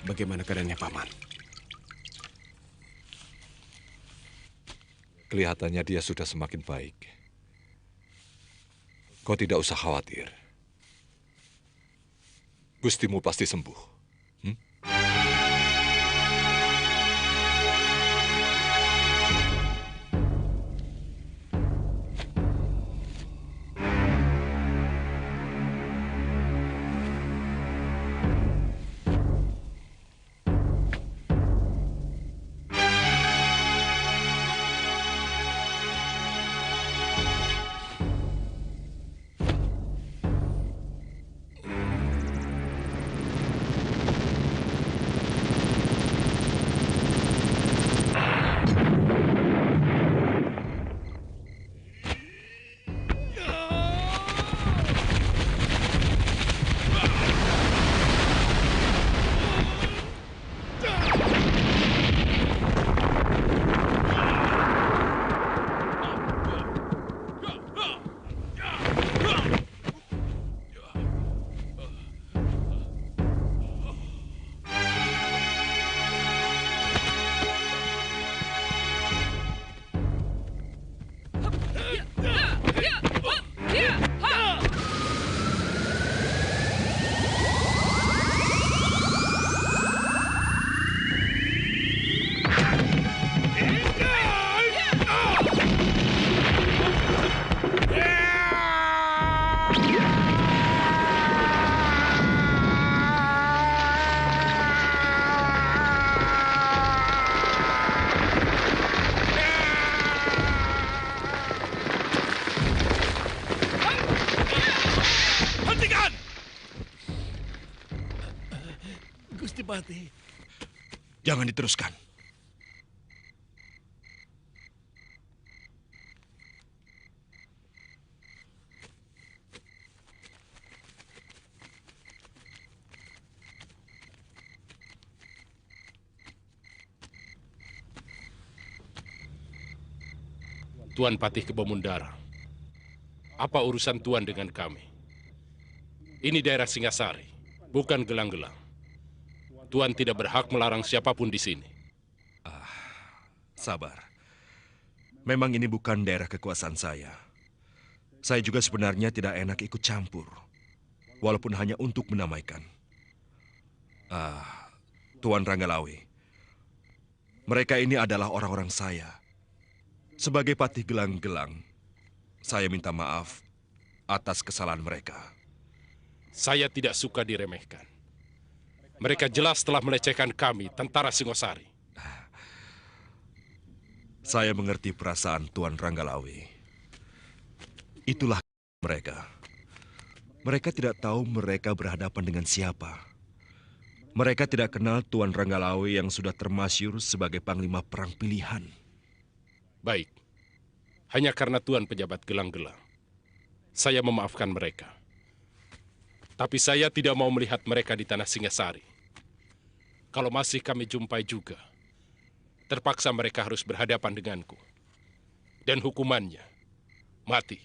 Bagaimana keadaannya, Paman? Kelihatannya dia sudah semakin baik. Kau tidak usah khawatir. Gustimu pasti sembuh. Hmm? Gusti Patih. Jangan diteruskan. Tuan Patih Kebomundara, apa urusan Tuan dengan kami? Ini daerah Singasari, bukan gelang-gelang. Tuan tidak berhak melarang siapapun di sini. Sabar. Memang ini bukan daerah kekuasaan saya. Saya juga sebenarnya tidak enak ikut campur. Walaupun hanya untuk menamaikan. Tuan Ranggalawe. Mereka ini adalah orang-orang saya. Sebagai patih gelang-gelang, saya minta maaf atas kesalahan mereka. Saya tidak suka diremehkan. Mereka jelas telah melecehkan kami, tentara Singosari. Saya mengerti perasaan Tuan Ranggalawe. Itulah mereka. Mereka tidak tahu mereka berhadapan dengan siapa. Mereka tidak kenal Tuan Ranggalawe yang sudah termasyhur sebagai panglima perang pilihan. Baik, hanya karena Tuan pejabat gelang-gelang, saya memaafkan mereka. Tapi saya tidak mau melihat mereka di tanah Singasari. Kalau masih kami jumpai juga, terpaksa mereka harus berhadapan denganku. Dan hukumannya, mati.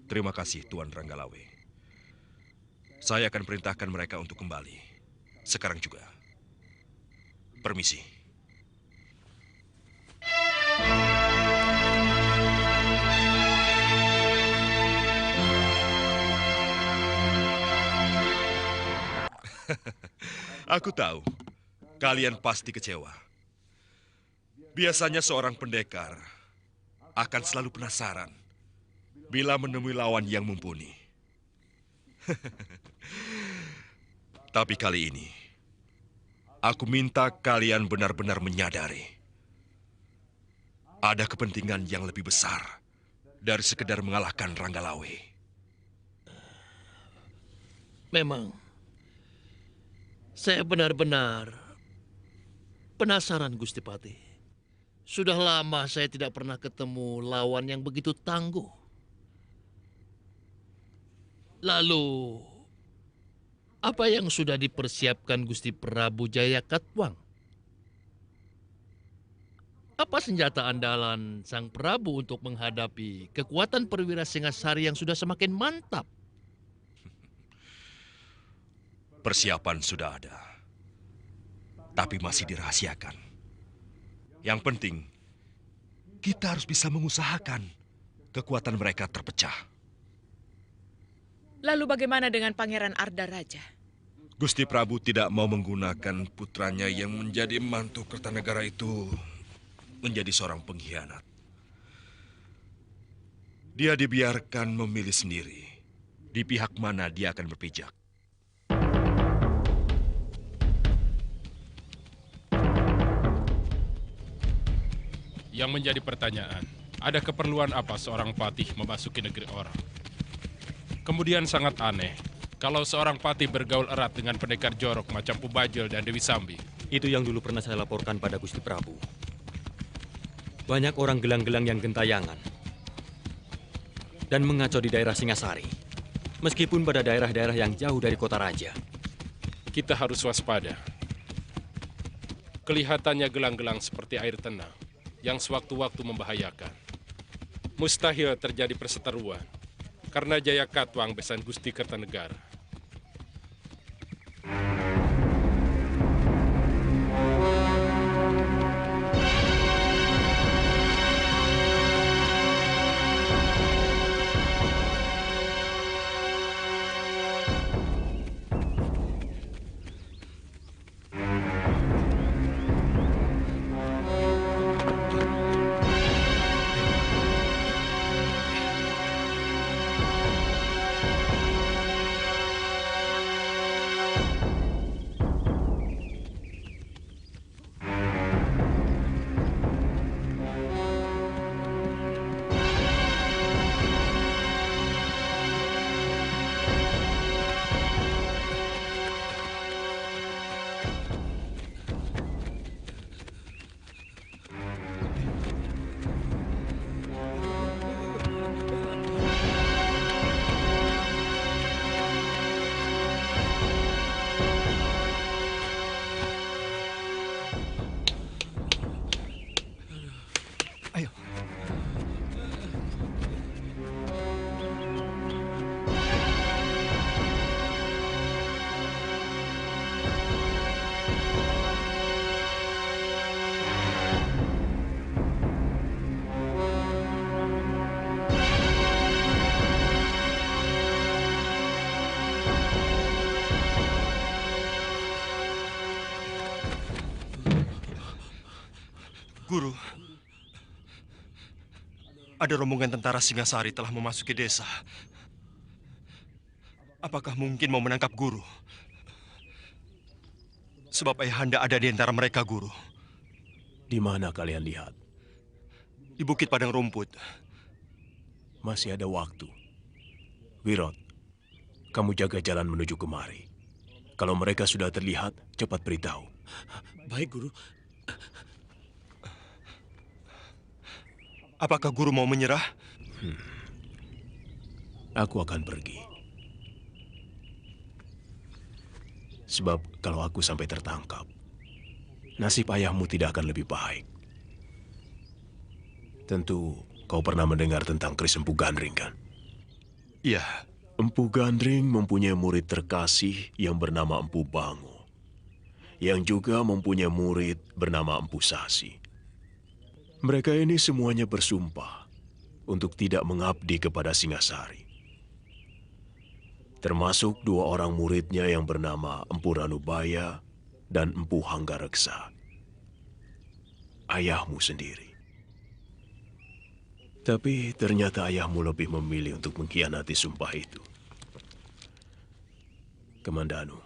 Terima kasih, Tuan Ranggalawe. Saya akan perintahkan mereka untuk kembali. Sekarang juga. Permisi. Aku tahu, kalian pasti kecewa. Biasanya seorang pendekar akan selalu penasaran bila menemui lawan yang mumpuni. Tapi kali ini, aku minta kalian benar-benar menyadari ada kepentingan yang lebih besar dari sekedar mengalahkan Ranggalawe. Memang, saya benar-benar penasaran, Gusti Patih. Sudah lama saya tidak pernah ketemu lawan yang begitu tangguh. Lalu, apa yang sudah dipersiapkan Gusti Prabu Jayakatwang? Apa senjata andalan Sang Prabu untuk menghadapi kekuatan perwira Singasari yang sudah semakin mantap? Persiapan sudah ada. tapi masih dirahasiakan. Yang penting, kita harus bisa mengusahakan kekuatan mereka terpecah. Lalu bagaimana dengan Pangeran Arda Raja? Gusti Prabu tidak mau menggunakan putranya yang menjadi mantu Kertanegara itu menjadi seorang pengkhianat. Dia dibiarkan memilih sendiri di pihak mana dia akan berpijak. Yang menjadi pertanyaan, ada keperluan apa seorang patih memasuki negeri orang? Kemudian sangat aneh, kalau seorang patih bergaul erat dengan pendekar jorok macam Ubajel dan Dewi Sambi. Itu yang dulu pernah saya laporkan pada Gusti Prabu. Banyak orang gelang-gelang yang gentayangan dan mengacau di daerah Singasari, meskipun pada daerah-daerah yang jauh dari kota raja. Kita harus waspada. Kelihatannya gelang-gelang seperti air tenang yang sewaktu-waktu membahayakan. Mustahil terjadi perseteruan karena Jaya Katwang besan Gusti Kertanegara. Guru, ada rombongan tentara Singasari telah memasuki desa. Apakah mungkin mau menangkap Guru? Sebab ayahanda ada di antara mereka, Guru. Di mana kalian lihat? Di Bukit Padang Rumput. Masih ada waktu. Wirot, kamu jaga jalan menuju kemari. Kalau mereka sudah terlihat, cepat beritahu. Baik, Guru. Apakah Guru mau menyerah? Aku akan pergi. Sebab kalau aku sampai tertangkap, nasib ayahmu tidak akan lebih baik. Tentu kau pernah mendengar tentang Kris Empu Gandring, kan? Iya. Empu Gandring mempunyai murid terkasih yang bernama Empu Bango, yang juga mempunyai murid bernama Empu Sasi. Mereka ini semuanya bersumpah untuk tidak mengabdi kepada Singasari. Termasuk dua orang muridnya yang bernama Empu Ranubaya dan Empu Hanggareksa. Ayahmu sendiri. Tapi ternyata ayahmu lebih memilih untuk mengkhianati sumpah itu. Kamandanu,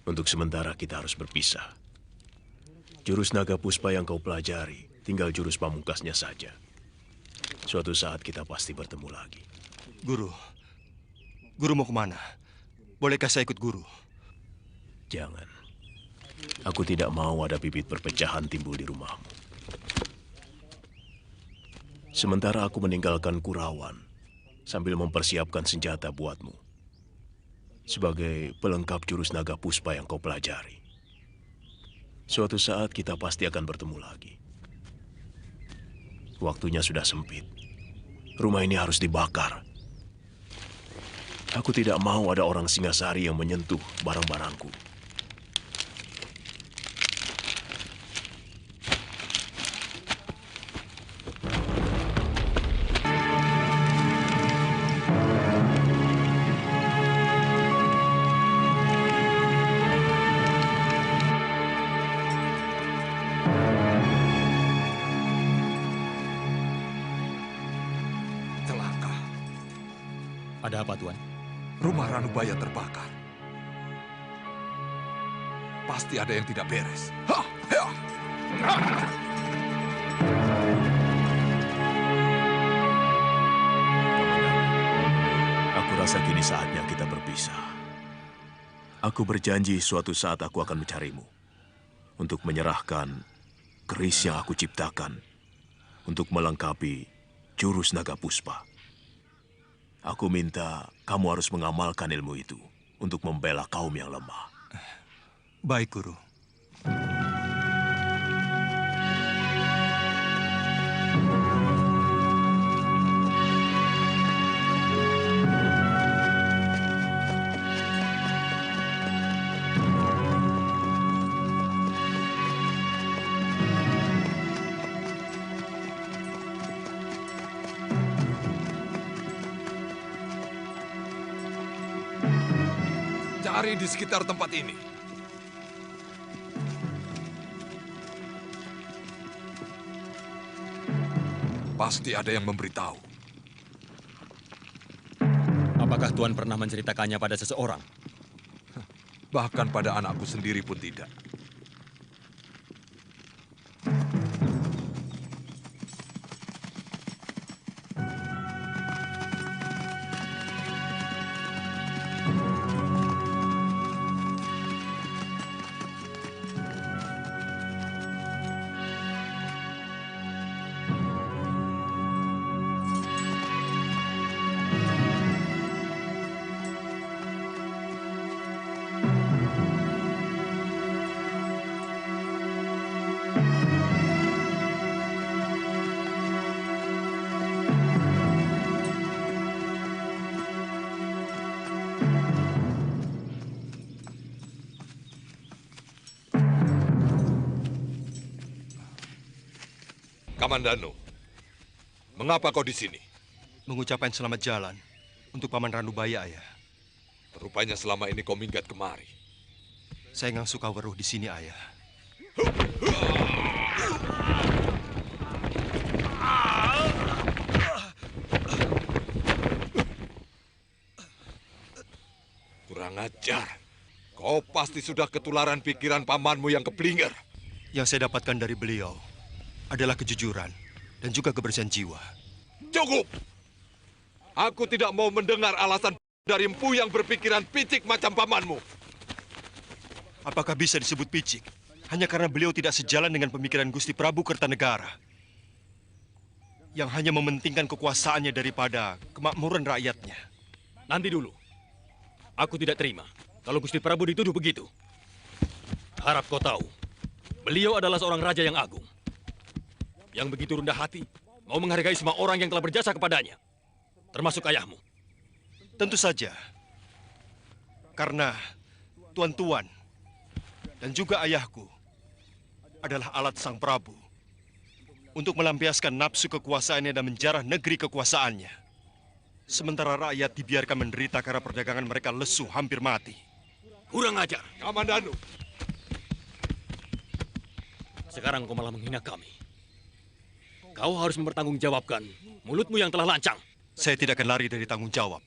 untuk sementara kita harus berpisah. Jurus naga puspa yang kau pelajari, tinggal jurus pamungkasnya saja. Suatu saat kita pasti bertemu lagi. Guru mau kemana? Bolehkah saya ikut Guru? Jangan. Aku tidak mau ada bibit perpecahan timbul di rumahmu. Sementara aku meninggalkan Kurawan sambil mempersiapkan senjata buatmu. Sebagai pelengkap jurus naga puspa yang kau pelajari. Suatu saat kita pasti akan bertemu lagi. Waktunya sudah sempit. Rumah ini harus dibakar. Aku tidak mau ada orang Singasari yang menyentuh barang-barangku. Ada apa, Tuan? Rumah Ranubaya terbakar. Pasti ada yang tidak beres. Hah! Hea! Aku rasa kini saatnya kita berpisah. Aku berjanji suatu saat aku akan mencarimu untuk menyerahkan keris yang aku ciptakan untuk melengkapi jurus naga puspa. Aku minta kamu harus mengamalkan ilmu itu untuk membela kaum yang lemah. Baik, Guru. Cari di sekitar tempat ini. Pasti ada yang memberitahu. Apakah Tuan pernah menceritakannya pada seseorang? Bahkan pada anakku sendiri pun tidak. Kamandanu, mengapa kau di sini? Mengucapkan selamat jalan untuk Paman Ranubaya, Ayah. Rupanya selama ini kau minggat kemari. Saya nggak suka weruh di sini, Ayah. Kurang ajar. Kau pasti sudah ketularan pikiran pamanmu yang keblinger. Yang saya dapatkan dari beliau adalah kejujuran dan juga kebersihan jiwa. Cukup! Aku tidak mau mendengar alasan dari empu yang berpikiran picik macam pamanmu. Apakah bisa disebut picik hanya karena beliau tidak sejalan dengan pemikiran Gusti Prabu Kertanegara yang hanya mementingkan kekuasaannya daripada kemakmuran rakyatnya? Nanti dulu. Aku tidak terima kalau Gusti Prabu dituduh begitu. Harap kau tahu, beliau adalah seorang raja yang agung, yang begitu rendah hati, mau menghargai semua orang yang telah berjasa kepadanya, termasuk ayahmu. Tentu saja, karena tuan-tuan dan juga ayahku adalah alat sang Prabu untuk melampiaskan nafsu kekuasaannya dan menjarah negeri kekuasaannya. Sementara rakyat dibiarkan menderita karena perdagangan mereka lesu hampir mati. Kurang ajar. Kamandanu, Sekarang kau malah menghina kami. Kau harus mempertanggungjawabkan mulutmu yang telah lancang. Saya tidak akan lari dari tanggung jawab.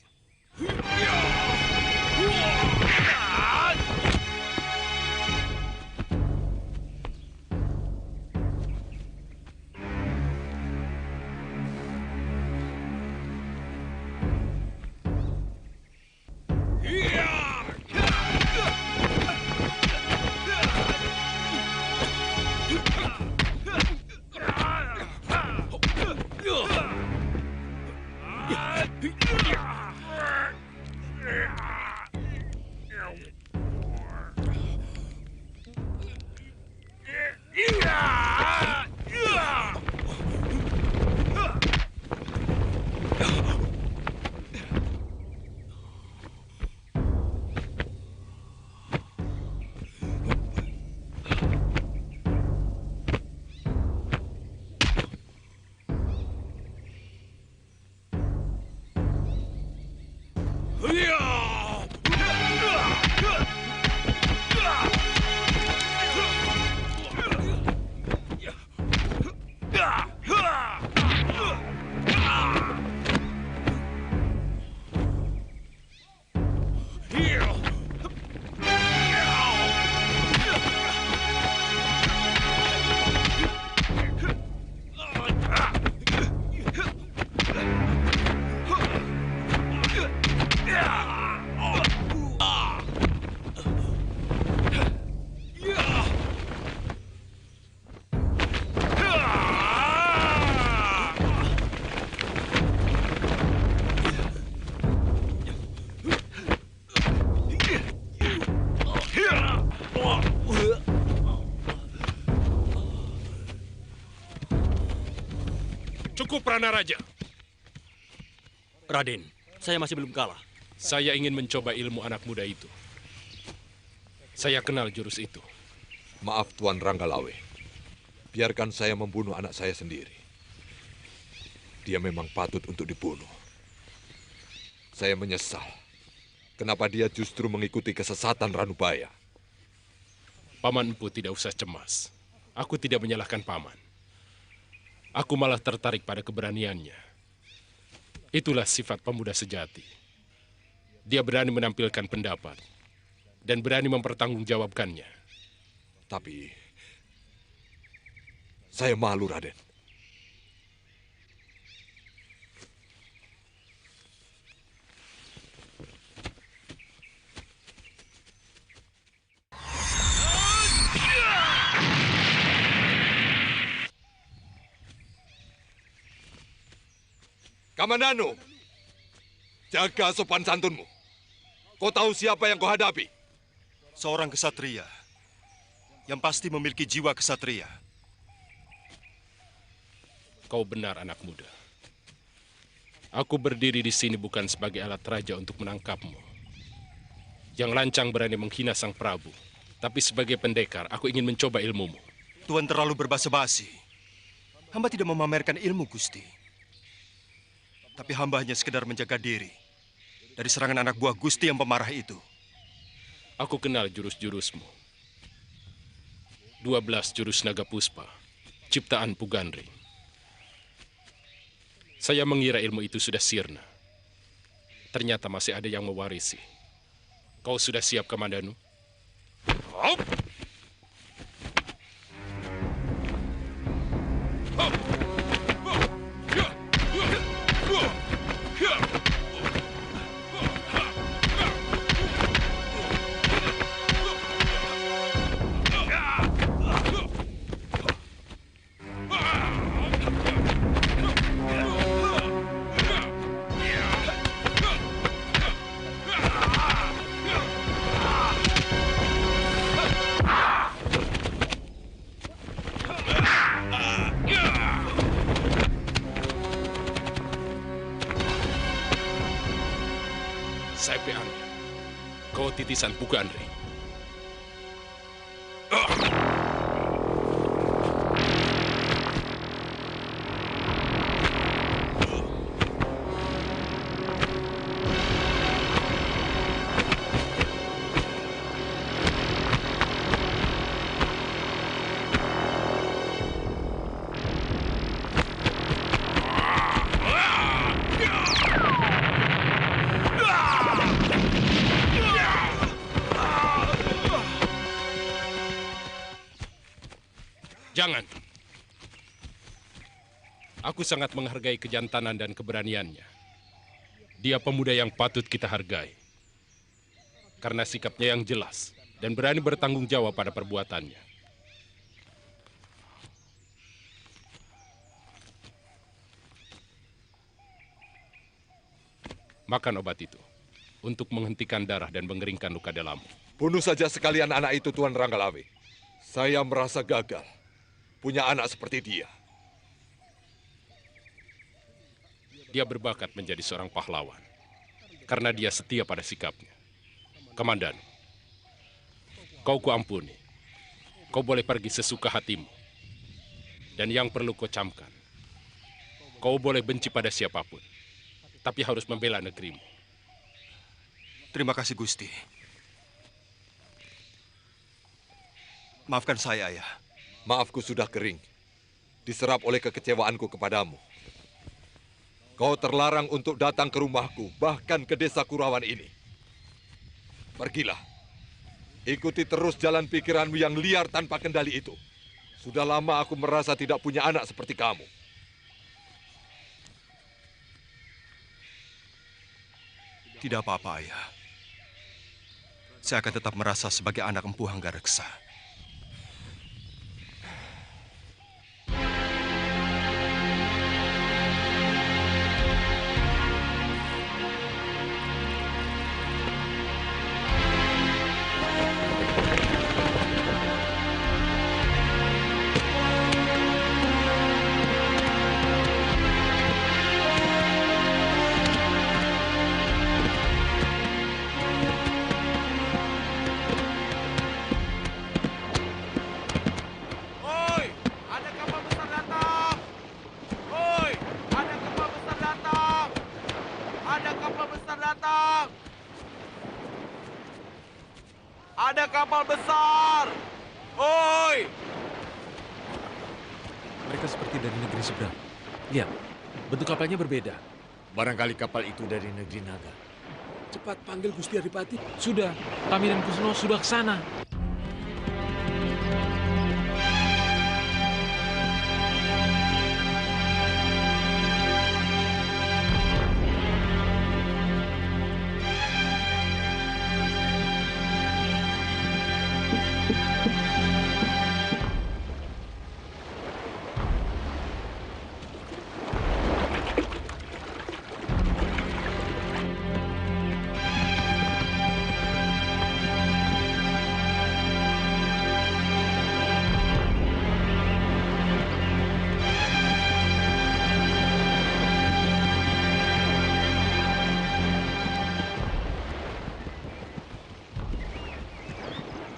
Cukup, Pranaraja. Raden, saya masih belum kalah. Saya ingin mencoba ilmu anak muda itu. Saya kenal jurus itu. Maaf Tuan Ranggalawe. Biarkan saya membunuh anak saya sendiri. Dia memang patut untuk dibunuh. Saya menyesal. Kenapa dia justru mengikuti kesesatan Ranubaya? Paman Empu tidak usah cemas. Aku tidak menyalahkan Paman. Aku malah tertarik pada keberaniannya. Itulah sifat pemuda sejati. Dia berani menampilkan pendapat dan berani mempertanggungjawabkannya. Tapi saya malu, Raden. Kamandanu, jaga sopan santunmu. Kau tahu siapa yang kau hadapi? Seorang kesatria yang pasti memiliki jiwa kesatria. Kau benar, anak muda. Aku berdiri di sini bukan sebagai alat raja untuk menangkapmu. Yang lancang berani menghina Sang Prabu. Tapi sebagai pendekar, aku ingin mencoba ilmumu. Tuan terlalu berbasa-basi. Hamba tidak memamerkan ilmu, Gusti. Tapi hamba hanya sekedar menjaga diri dari serangan anak buah Gusti yang pemarah itu. Aku kenal jurus-jurusmu. 12 jurus naga puspa, ciptaan Pugandri. Saya mengira ilmu itu sudah sirna. Ternyata masih ada yang mewarisi. Kau sudah siap, Kamandanu? Hop! Saipean, kau titisan Pugandri. Jangan. Aku sangat menghargai kejantanan dan keberaniannya. Dia pemuda yang patut kita hargai. Karena sikapnya yang jelas dan berani bertanggung jawab pada perbuatannya. Makan obat itu untuk menghentikan darah dan mengeringkan luka dalammu. Bunuh saja sekalian anak itu, Tuan Ranggalawe. Saya merasa gagal punya anak seperti dia. Dia berbakat menjadi seorang pahlawan karena dia setia pada sikapnya. Komandan, kau kuampuni. Kau boleh pergi sesuka hatimu. Dan yang perlu kau camkan, kau boleh benci pada siapapun, tapi harus membela negerimu. Terima kasih, Gusti. Maafkan saya, Ayah. Maafku sudah kering, diserap oleh kekecewaanku kepadamu. Kau terlarang untuk datang ke rumahku, bahkan ke desa Kurawan ini. Pergilah, ikuti terus jalan pikiranmu yang liar tanpa kendali itu. Sudah lama aku merasa tidak punya anak seperti kamu. Tidak apa-apa, Ayah. Saya akan tetap merasa sebagai anak Empu Hanggareksa. Ada kapal besar datang! Ada kapal besar! Oi! Mereka seperti dari negeri seberang. Lihat, bentuk kapalnya berbeda. Barangkali kapal itu dari negeri Naga. Cepat panggil Gusti Adipati. Sudah, kami dan Kusno sudah ke sana.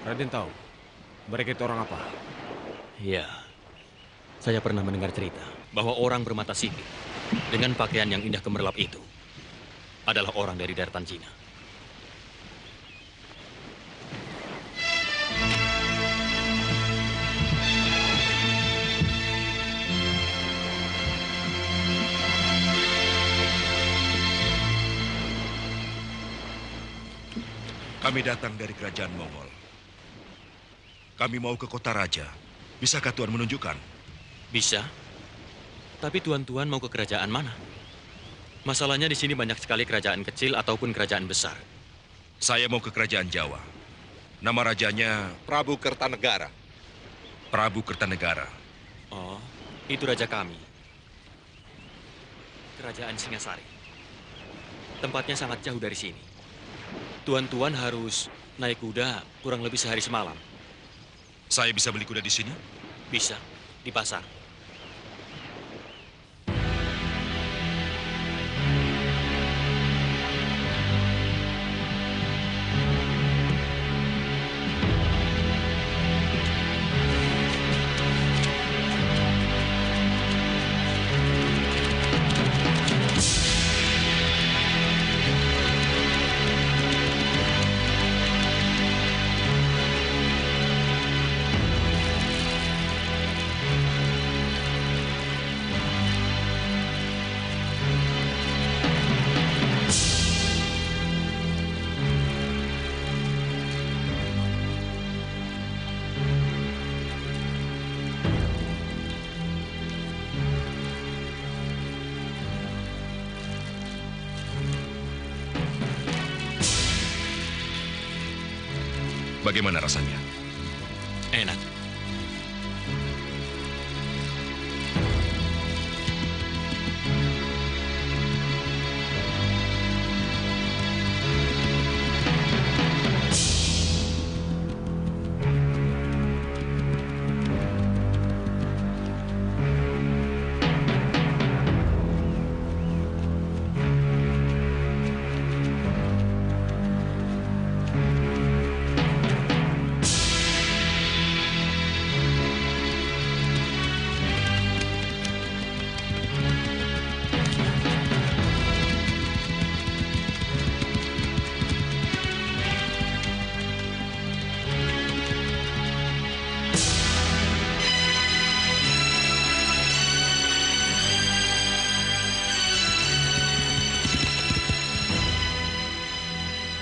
Raden tahu, mereka itu orang apa? Ya, saya pernah mendengar cerita bahwa orang bermata sipit dengan pakaian yang indah gemerlap itu adalah orang dari daratan Cina. Kami datang dari kerajaan Mongol. Kami mau ke kota raja. Bisakah Tuan menunjukkan? Bisa. Tapi tuan-tuan mau ke kerajaan mana? Masalahnya di sini banyak sekali kerajaan kecil ataupun kerajaan besar. Saya mau ke kerajaan Jawa. Nama rajanya Prabu Kertanegara. Prabu Kertanegara. Oh, itu raja kami. Kerajaan Singasari. Tempatnya sangat jauh dari sini. Tuan-tuan harus naik kuda kurang lebih sehari semalam. Saya bisa beli kuda di sini? Bisa, di pasar. Bagaimana rasanya? Enak.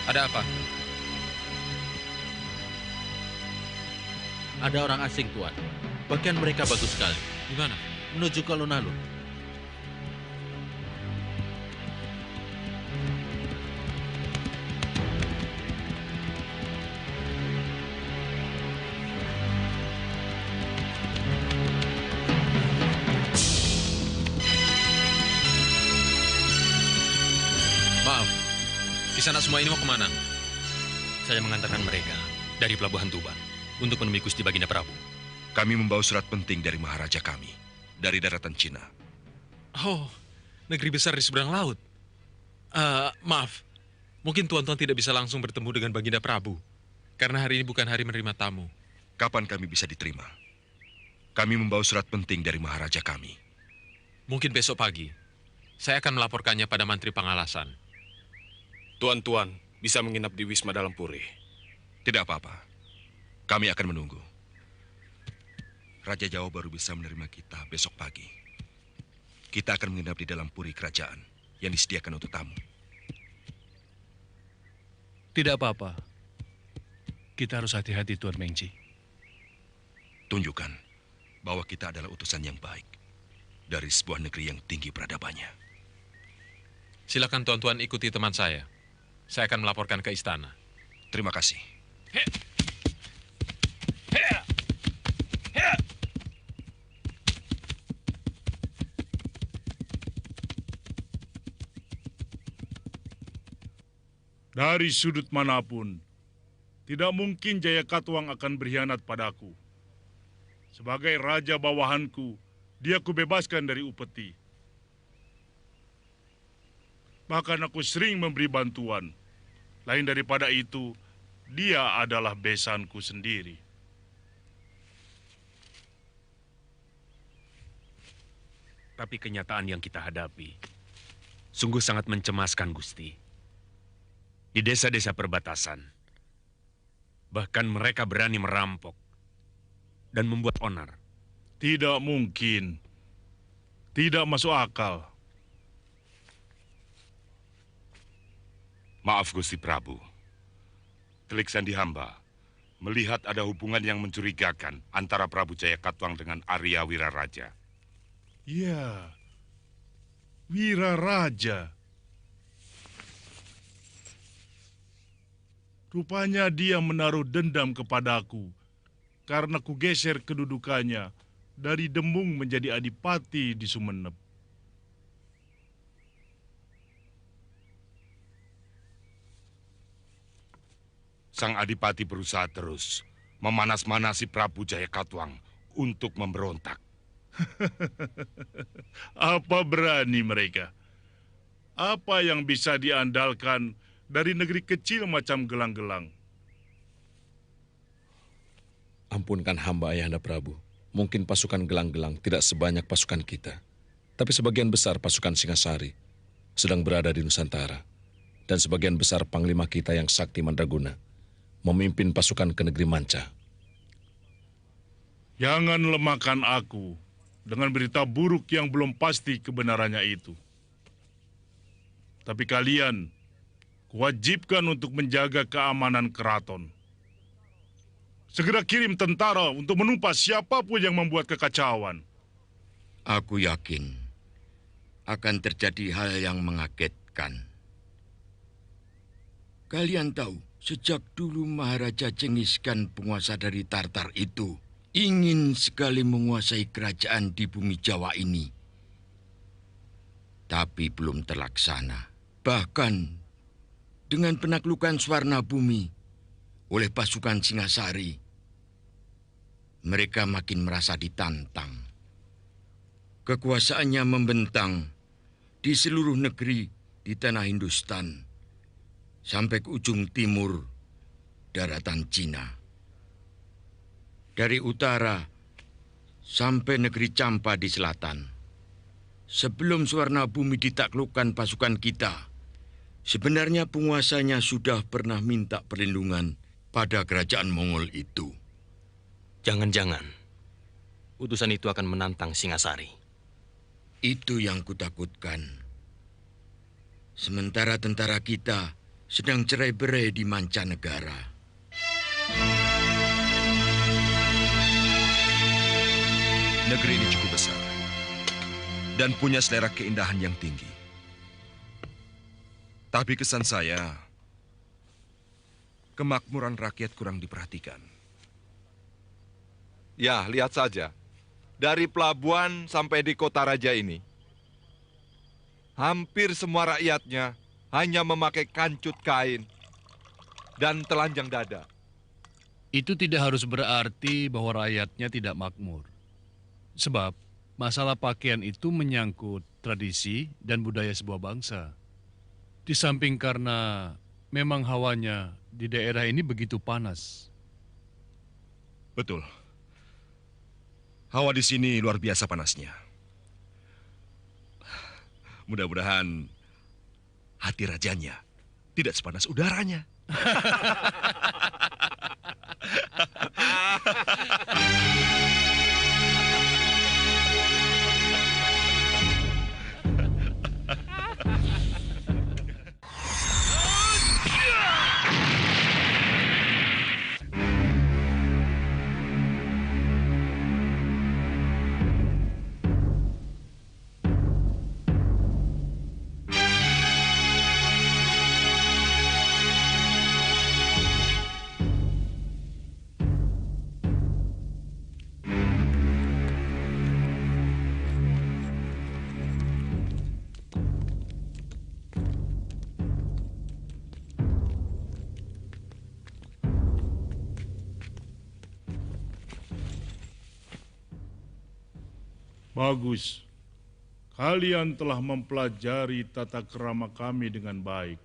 Ada apa? Ada orang asing, Tuan. Pakaian mereka bagus sekali. Di mana? Menuju ke alun-alun. Maaf, kisah semua ini mau kemana? Saya mengantarkan mereka dari Pelabuhan Tuban untuk menemui Gusti Baginda Prabu. Kami membawa surat penting dari Maharaja kami, dari daratan Cina. Oh, negeri besar di seberang laut. Maaf, mungkin tuan-tuan tidak bisa langsung bertemu dengan Baginda Prabu, karena hari ini bukan hari menerima tamu. Kapan kami bisa diterima? Kami membawa surat penting dari Maharaja kami. Mungkin besok pagi. Saya akan melaporkannya pada Mantri Pangalasan. tuan-tuan bisa menginap di Wisma Dalam Puri. Tidak apa-apa. Kami akan menunggu. Raja Jawa baru bisa menerima kita besok pagi. Kita akan menginap di dalam puri kerajaan yang disediakan untuk tamu. Tidak apa-apa. Kita harus hati-hati, Tuan Mengci. Tunjukkan bahwa kita adalah utusan yang baik dari sebuah negeri yang tinggi peradabannya. Silakan tuan-tuan ikuti teman saya. Saya akan melaporkan ke istana. Terima kasih. Dari sudut manapun, tidak mungkin Jaya Katuang akan berkhianat padaku. Sebagai raja bawahanku, dia kubebaskan dari upeti. Bahkan aku sering memberi bantuan. Lain daripada itu, dia adalah besanku sendiri. Tapi kenyataan yang kita hadapi sungguh sangat mencemaskan, Gusti. Di desa-desa perbatasan, bahkan mereka berani merampok dan membuat onar. Tidak mungkin. Tidak masuk akal. Maaf, Gusti Prabu. Telik Sandi hamba melihat ada hubungan yang mencurigakan antara Prabu Jaya Katuang dengan Arya Wiraraja. Ya, Wiraraja. Rupanya dia menaruh dendam kepadaku karena kugeser kedudukannya dari Demung menjadi adipati di Sumenep. Sang adipati berusaha terus memanas-manasi Prabu Jaya Katuang untuk memberontak. Apa berani mereka? Apa yang bisa diandalkan dari negeri kecil macam Gelang-Gelang? Ampunkan hamba Ayahanda Prabu. Mungkin pasukan Gelang-Gelang tidak sebanyak pasukan kita. Tapi sebagian besar pasukan Singasari sedang berada di Nusantara. Dan sebagian besar panglima kita yang sakti Mandraguna memimpin pasukan ke negeri Manca. Jangan lemahkan aku dengan berita buruk yang belum pasti kebenarannya itu. Tapi kalian wajibkan untuk menjaga keamanan keraton. Segera kirim tentara untuk menumpas siapapun yang membuat kekacauan. Aku yakin akan terjadi hal yang mengagetkan. Kalian tahu, sejak dulu Maharaja Cengis Khan, penguasa dari Tartar itu, ingin sekali menguasai kerajaan di bumi Jawa ini. Tapi belum terlaksana. Bahkan dengan penaklukan Swarna Bumi oleh pasukan Singasari, mereka makin merasa ditantang. Kekuasaannya membentang di seluruh negeri di tanah Hindustan, sampai ke ujung timur daratan Cina. Dari utara sampai negeri Campa di selatan. Sebelum Swarna Bumi ditaklukkan pasukan kita, sebenarnya penguasanya sudah pernah minta perlindungan pada kerajaan Mongol itu. Jangan-jangan utusan itu akan menantang Singasari. Itu yang kutakutkan. Sementara tentara kita sedang cerai-berai di mancanegara. Negeri ini cukup besar dan punya selera keindahan yang tinggi. Tapi kesan saya, kemakmuran rakyat kurang diperhatikan. Ya, lihat saja. Dari pelabuhan sampai di kota raja ini, hampir semua rakyatnya hanya memakai kancut kain dan telanjang dada. Itu tidak harus berarti bahwa rakyatnya tidak makmur. Sebab masalah pakaian itu menyangkut tradisi dan budaya sebuah bangsa. Di samping karena memang hawanya di daerah ini begitu panas. Betul. Hawa di sini luar biasa panasnya. Mudah-mudahan hati rajanya tidak sepanas udaranya. Bagus. Kalian telah mempelajari tata krama kami dengan baik.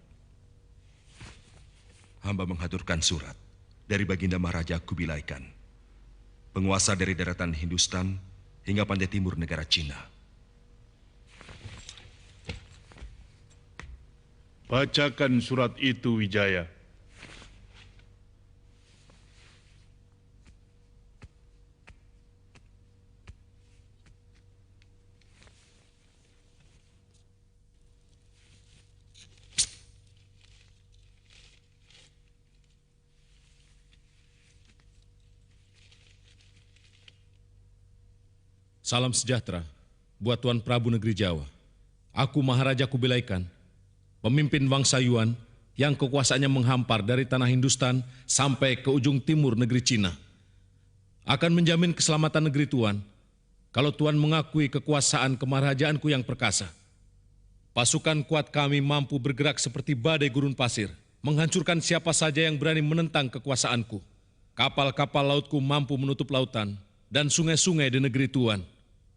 Hamba mengaturkan surat dari Baginda Maharaja Kubilai Khan, penguasa dari daratan Hindustan hingga pantai timur negara Cina. Bacakan surat itu, Wijaya. Salam sejahtera buat Tuan Prabu Negeri Jawa. Aku Maharaja Kubilai Khan, pemimpin bangsa Yuan yang kekuasaannya menghampar dari tanah Hindustan sampai ke ujung timur negeri Cina. Akan menjamin keselamatan negeri Tuan kalau Tuan mengakui kekuasaan kemaharajaanku yang perkasa. Pasukan kuat kami mampu bergerak seperti badai gurun pasir, menghancurkan siapa saja yang berani menentang kekuasaanku. Kapal-kapal lautku mampu menutup lautan dan sungai-sungai di negeri Tuan.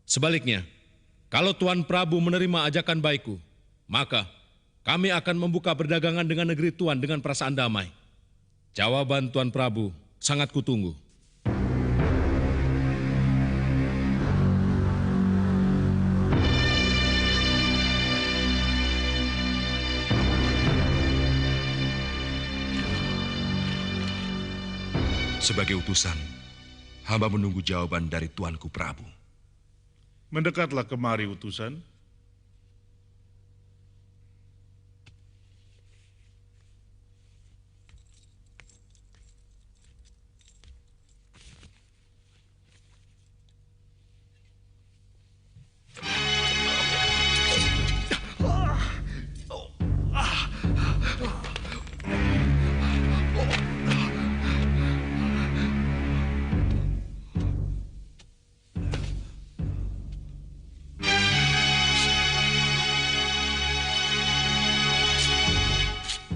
Sebaliknya, kalau Tuan Prabu menerima ajakan baikku, maka kami akan membuka perdagangan dengan negeri Tuan dengan perasaan damai. Jawaban Tuan Prabu sangat kutunggu. Sebagai utusan, hamba menunggu jawaban dari Tuanku Prabu. Mendekatlah kemari, utusan.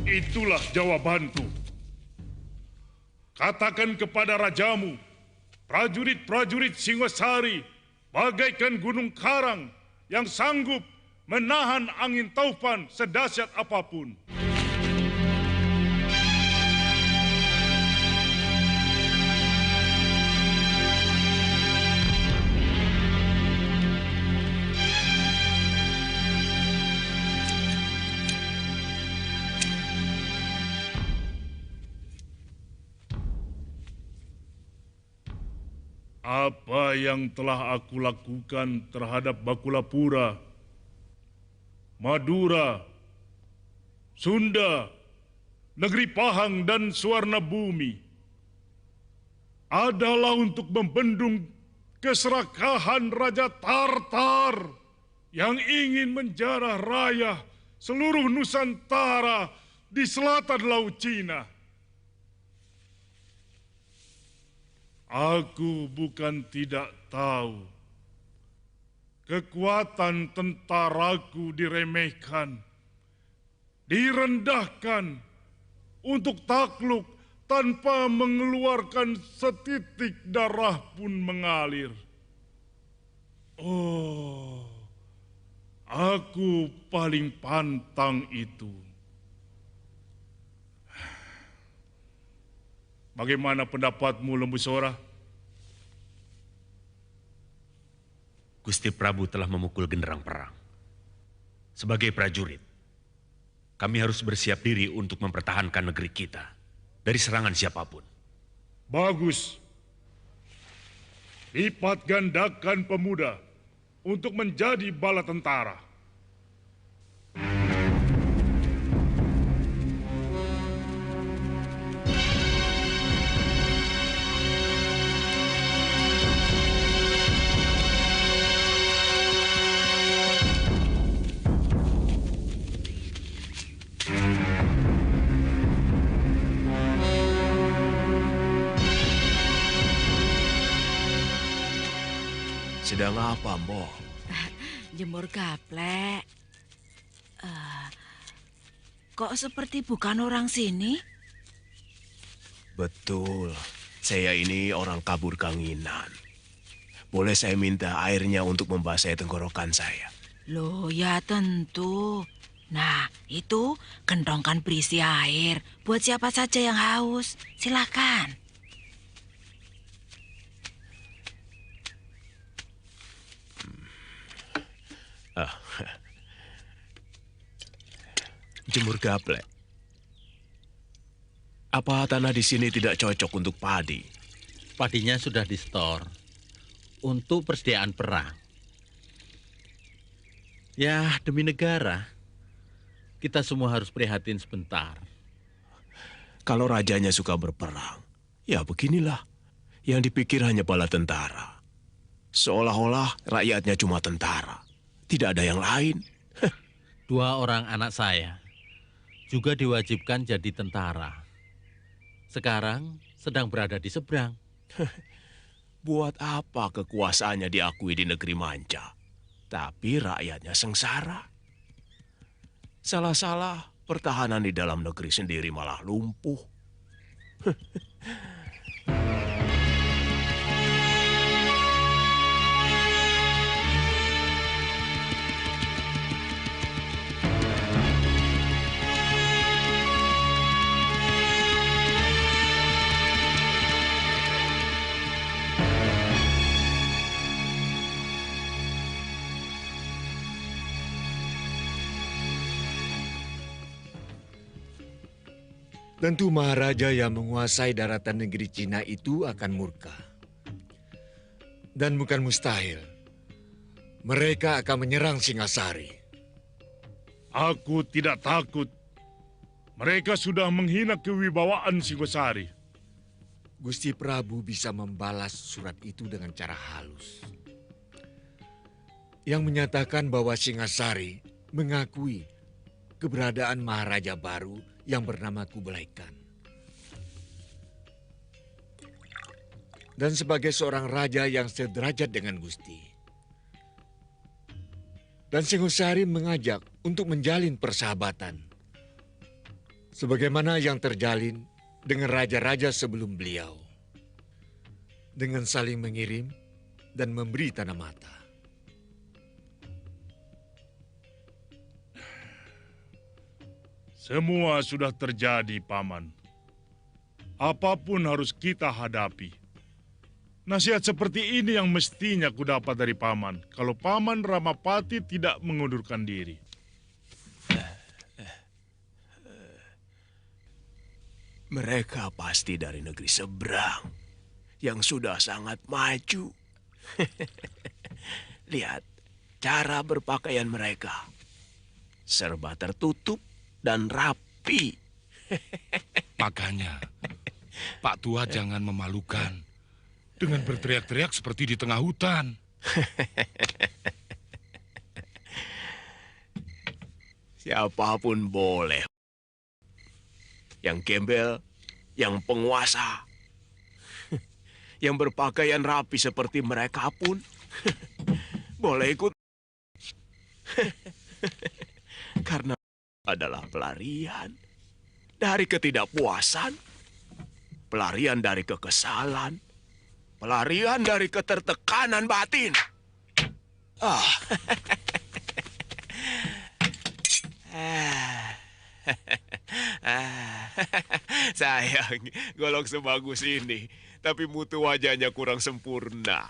Itulah jawabanku. Katakan kepada rajamu, prajurit-prajurit Singosari bagaikan gunung karang yang sanggup menahan angin taufan sedahsyat apapun. Apa yang telah aku lakukan terhadap Bakulapura, Madura, Sunda, Negeri Pahang dan Suwarna Bumi adalah untuk membendung keserakahan Raja Tartar yang ingin menjarah raya seluruh Nusantara di selatan Laut Cina. Aku bukan tidak tahu. Kekuatan tentaraku diremehkan, direndahkan untuk takluk tanpa mengeluarkan setitik darah pun mengalir. Oh, aku paling pantang itu. Bagaimana pendapatmu, Lembu Sora? Gusti Prabu telah memukul genderang perang. Sebagai prajurit, Kami harus bersiap diri untuk mempertahankan negeri kita dari serangan siapapun. Bagus. Lipat gandakan pemuda untuk menjadi bala tentara. Sedang apa, Mbok? Jemur gaplek. Kok seperti bukan orang sini? Betul, saya ini orang kabur kanginan. Boleh saya minta airnya untuk membasahi tenggorokan saya? Loh, ya tentu. Nah, itu kentongkan berisi air buat siapa saja yang haus. Silakan. Jemur gaplek. Apa tanah di sini tidak cocok untuk padi? Padinya sudah di-store untuk persediaan perang. Ya, demi negara, kita semua harus prihatin sebentar. Kalau rajanya suka berperang, ya beginilah. Yang dipikir hanya bala tentara. Seolah-olah rakyatnya cuma tentara. Tidak ada yang lain. 2 orang anak saya juga diwajibkan jadi tentara. Sekarang sedang berada di seberang. Buat apa kekuasaannya diakui di negeri manca, tapi rakyatnya sengsara? Salah-salah, pertahanan di dalam negeri sendiri malah lumpuh. Tentu Maharaja yang menguasai daratan negeri Cina itu akan murka. Dan bukan mustahil, mereka akan menyerang Singasari. Aku tidak takut. Mereka sudah menghina kewibawaan Singasari. Gusti Prabu bisa membalas surat itu dengan cara halus. Yang menyatakan bahwa Singasari mengakui keberadaan Maharaja baru yang bernama Kublai Khan. Dan sebagai seorang raja yang sederajat dengan Gusti. Dan Singosari mengajak untuk menjalin persahabatan. Sebagaimana yang terjalin dengan raja-raja sebelum beliau. Dengan saling mengirim dan memberi tanda mata. Semua sudah terjadi, Paman. Apapun harus kita hadapi. Nasihat seperti ini yang mestinya kudapat dari Paman, kalau Paman Ramapati tidak mengundurkan diri. Mereka pasti dari negeri seberang, yang sudah sangat maju. Lihat cara berpakaian mereka. Serba tertutup dan rapi. Makanya, Pak Tua jangan memalukan dengan berteriak-teriak seperti di tengah hutan. Siapapun boleh. Yang gembel, yang penguasa, yang berpakaian rapi seperti mereka pun boleh ikut. Karena adalah pelarian dari ketidakpuasan, pelarian dari kekesalan, pelarian dari ketertekanan batin. Sayang, golok sebagus ini, tapi mutu wajahnya kurang sempurna.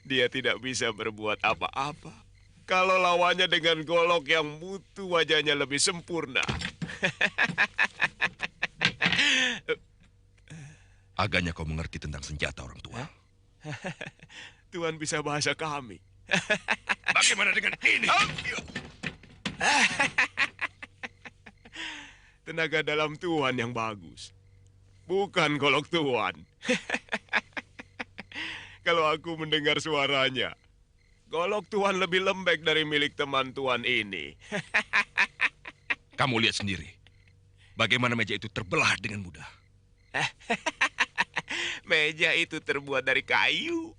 Dia tidak bisa berbuat apa-apa. Kalau lawannya dengan golok yang mutu wajahnya lebih sempurna. Agaknya kau mengerti tentang senjata, orang tua. Tuan bisa bahasa kami. Bagaimana dengan ini? Tenaga dalam Tuan yang bagus. Bukan golok Tuan. Kalau aku mendengar suaranya, golok Tuan lebih lembek dari milik teman Tuan ini. Kamu lihat sendiri. Bagaimana meja itu terbelah dengan mudah. Meja itu terbuat dari kayu.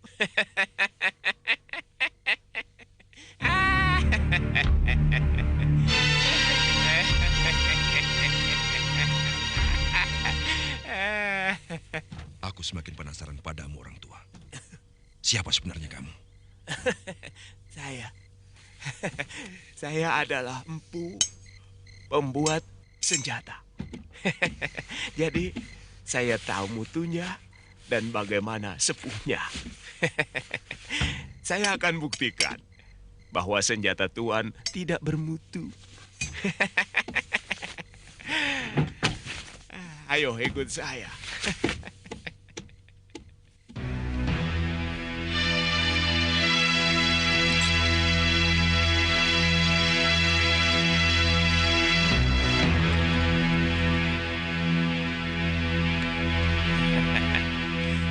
Aku semakin penasaran padamu, orang tua. Siapa sebenarnya kamu? Saya adalah empu pembuat senjata. Jadi saya tahu mutunya dan bagaimana sepuhnya. Saya akan buktikan bahwa senjata Tuan tidak bermutu. Ayo ikut saya.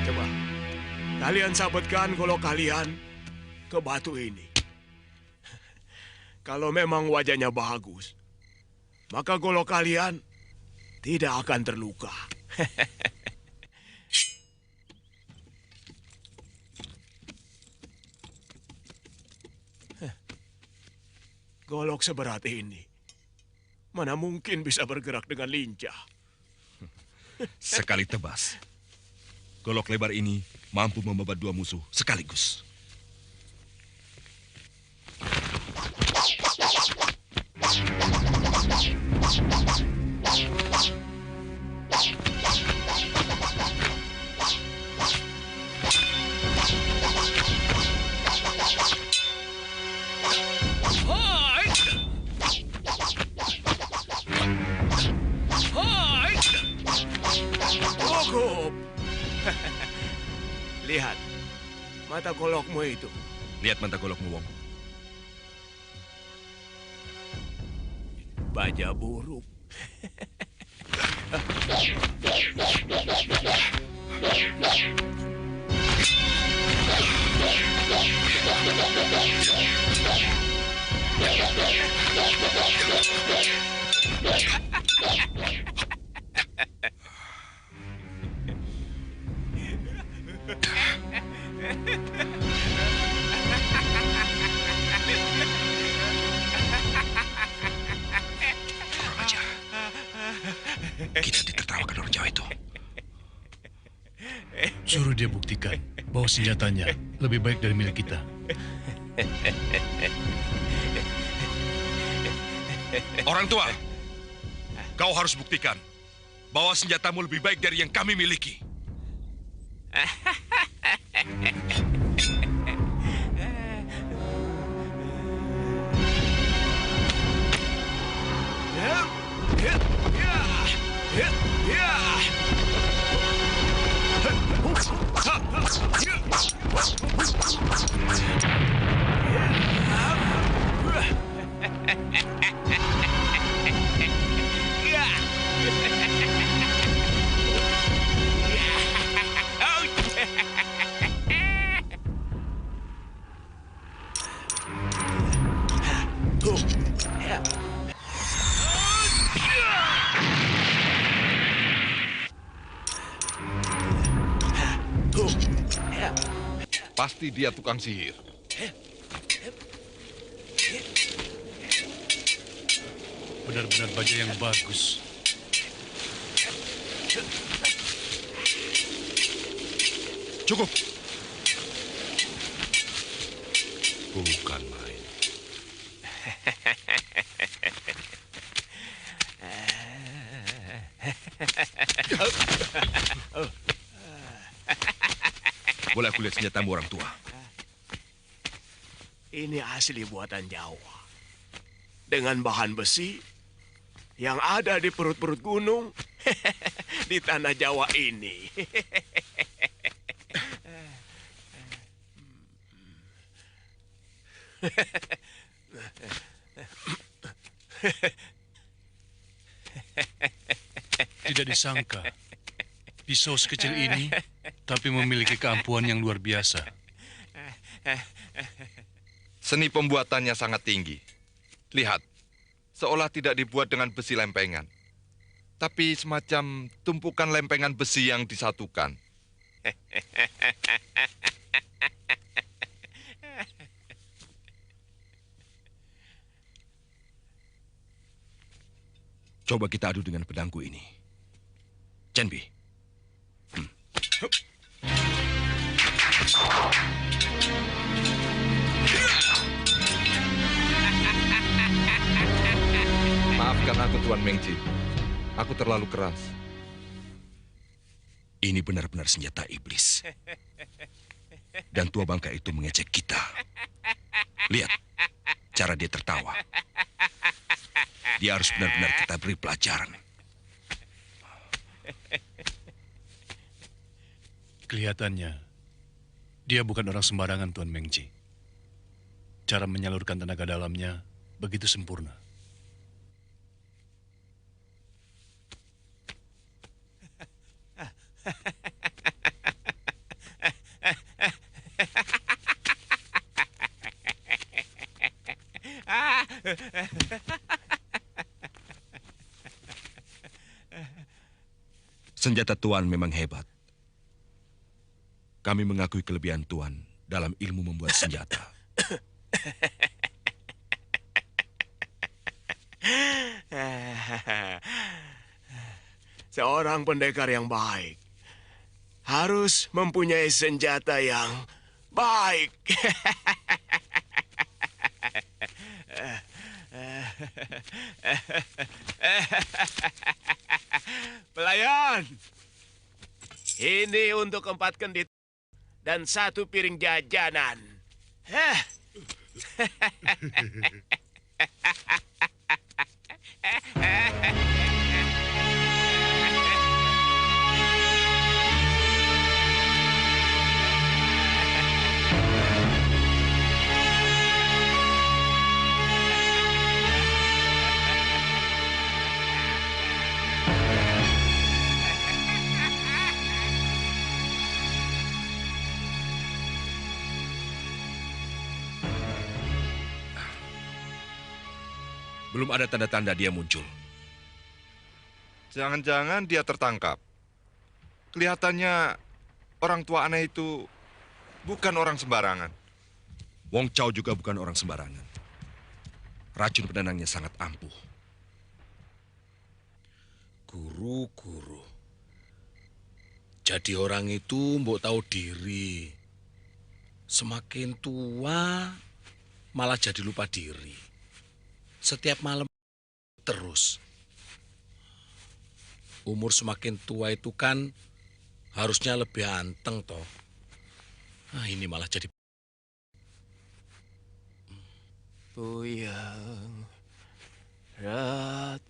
Coba, kalian sabetkan golok kalian ke batu ini. Kalau memang wajahnya bagus, maka golok kalian tidak akan terluka. Golok seberat ini, mana mungkin bisa bergerak dengan lincah? Sekali tebas. Golok lebar ini mampu membabat dua musuh sekaligus. Cukup. Lihat, mata golokmu itu. Lihat mata golokmu, Wong. Baja buruk. Kita ditertawakan orang Jawa itu. Suruh dia buktikan bahwa senjatanya lebih baik dari milik kita. Orang tua, kau harus buktikan bahwa senjatamu lebih baik dari yang kami miliki. Pasti dia tukang sihir. Benar-benar baju yang bagus. Cukup. Bukan main. Boleh aku lihat senjatamu, orang tua? Ini asli buatan Jawa. Dengan bahan besi yang ada di perut-perut gunung di tanah Jawa ini. Tidak disangka, pisau sekecil ini tapi memiliki keampuhan yang luar biasa. Seni pembuatannya sangat tinggi. Lihat, seolah tidak dibuat dengan besi lempengan, tapi semacam tumpukan lempengan besi yang disatukan. Coba kita adu dengan pedangku ini. Chenbi. Maafkan aku, Tuan Mengji. Aku terlalu keras. Ini benar-benar senjata iblis. Dan tua bangka itu mengejek kita. Lihat, cara dia tertawa. Dia harus benar-benar kita beri pelajaran. Kelihatannya, dia bukan orang sembarangan, Tuan Mengji. Cara menyalurkan tenaga dalamnya begitu sempurna. Senjata Tuan memang hebat. Kami mengakui kelebihan Tuan dalam ilmu membuat senjata. Seorang pendekar yang baik harus mempunyai senjata yang baik. Pelayan, ini untuk 4 kendit dan 1 piring jajanan. Belum ada tanda-tanda dia muncul. Jangan-jangan dia tertangkap. Kelihatannya orang tua aneh itu bukan orang sembarangan. Wong Chow juga bukan orang sembarangan. Racun penenangnya sangat ampuh. Guru. Jadi orang itu mbok tahu diri. Semakin tua malah jadi lupa diri. Setiap malam terus. Umur semakin tua itu kan harusnya lebih anteng toh. Nah, ini malah jadi Puyang, Rat,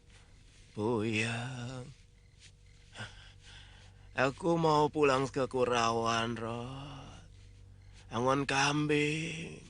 Puyang. Aku mau pulang ke Kurawan, Rat. Angon kambing.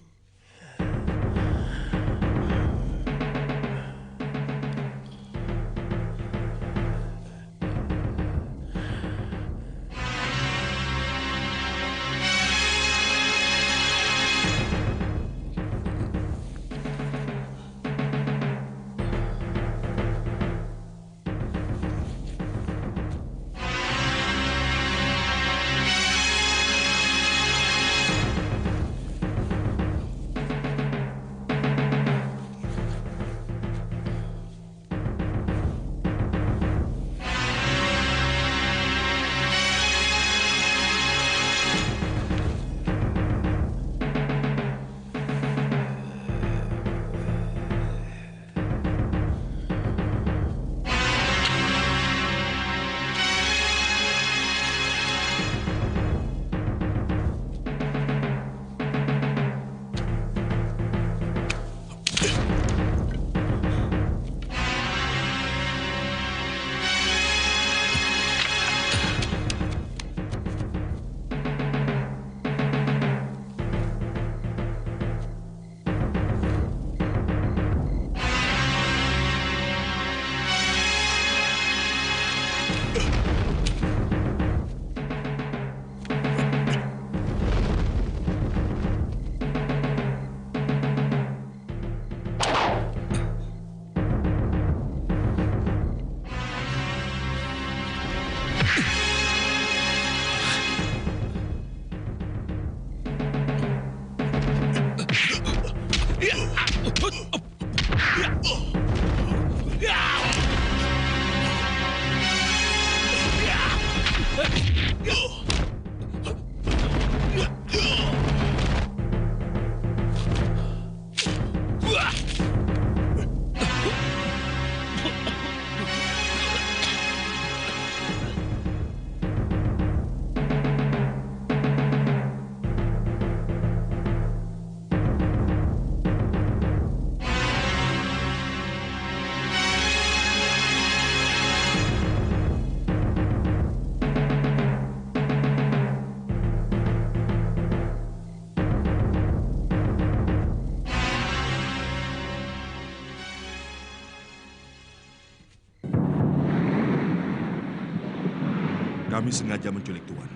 Kami sengaja menculik Tuan.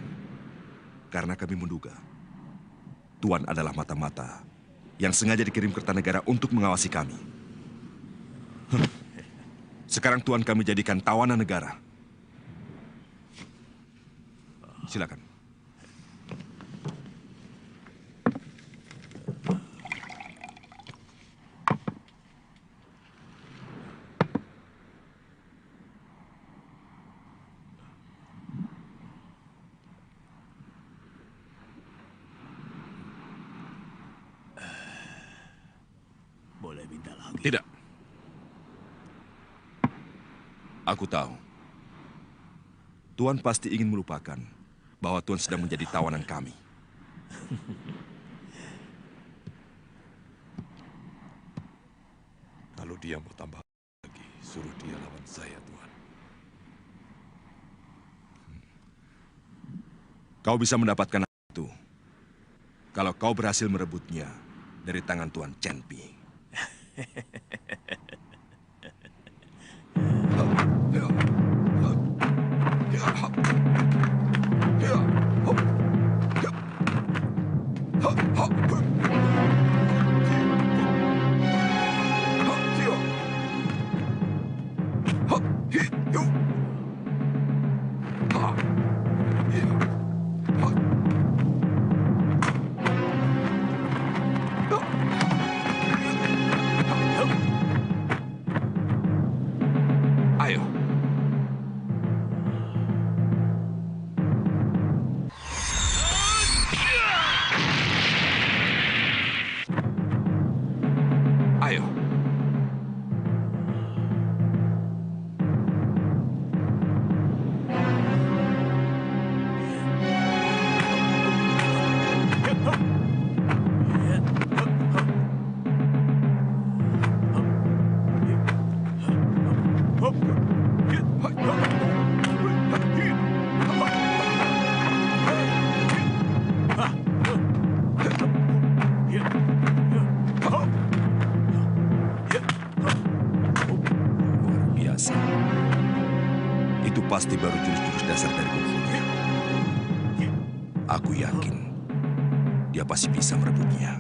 Karena kami menduga Tuan adalah mata-mata yang sengaja dikirim Kertanegara untuk mengawasi kami. Sekarang Tuan kami jadikan tawanan negara. Silakan. Boleh minta lagi? Tidak. Aku tahu. Tuan pasti ingin melupakan bahwa Tuan sedang menjadi tawanan kami. Kalau dia mau tambah lagi, suruh dia lawan saya, Tuan. Kau bisa mendapatkan itu kalau kau berhasil merebutnya dari tangan Tuan Chen Pi. Ayo. Ayo. Luar biasa. Itu pasti baru jurus-jurus dasar dari kungfunya. Aku yakin dia pasti bisa merebutnya.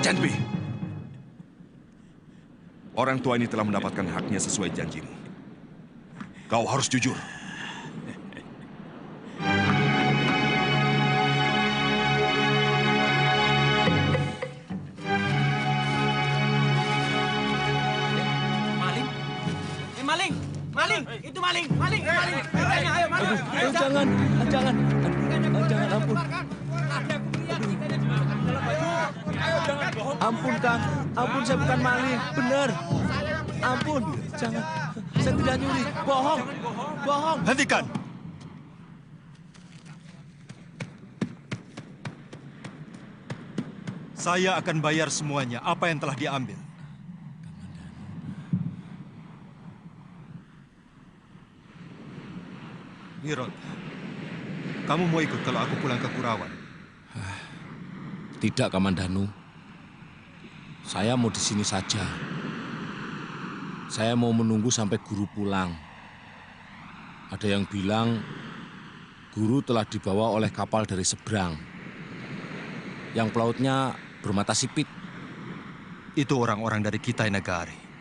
Chen Pi, orang tua ini telah mendapatkan haknya sesuai janjimu. Kau harus jujur. Maling? Maling! Maling! Itu maling! Maling! Maling! Ayo, maling! Aduh, jangan, jangan, jangan, ampun. Ampun, Kang. Ampun, saya bukan maling. Benar. Ampun, jangan. Saya tidak nyuri. Bohong. Bohong. Hentikan. Saya akan bayar semuanya apa yang telah diambil. Wirot, kamu mau ikut kalau aku pulang ke Kurawan? Tidak, Kamandanu. Saya mau di sini saja. Saya mau menunggu sampai guru pulang. Ada yang bilang guru telah dibawa oleh kapal dari seberang. Yang pelautnya bermata sipit. Itu orang-orang dari Kitai Nagari.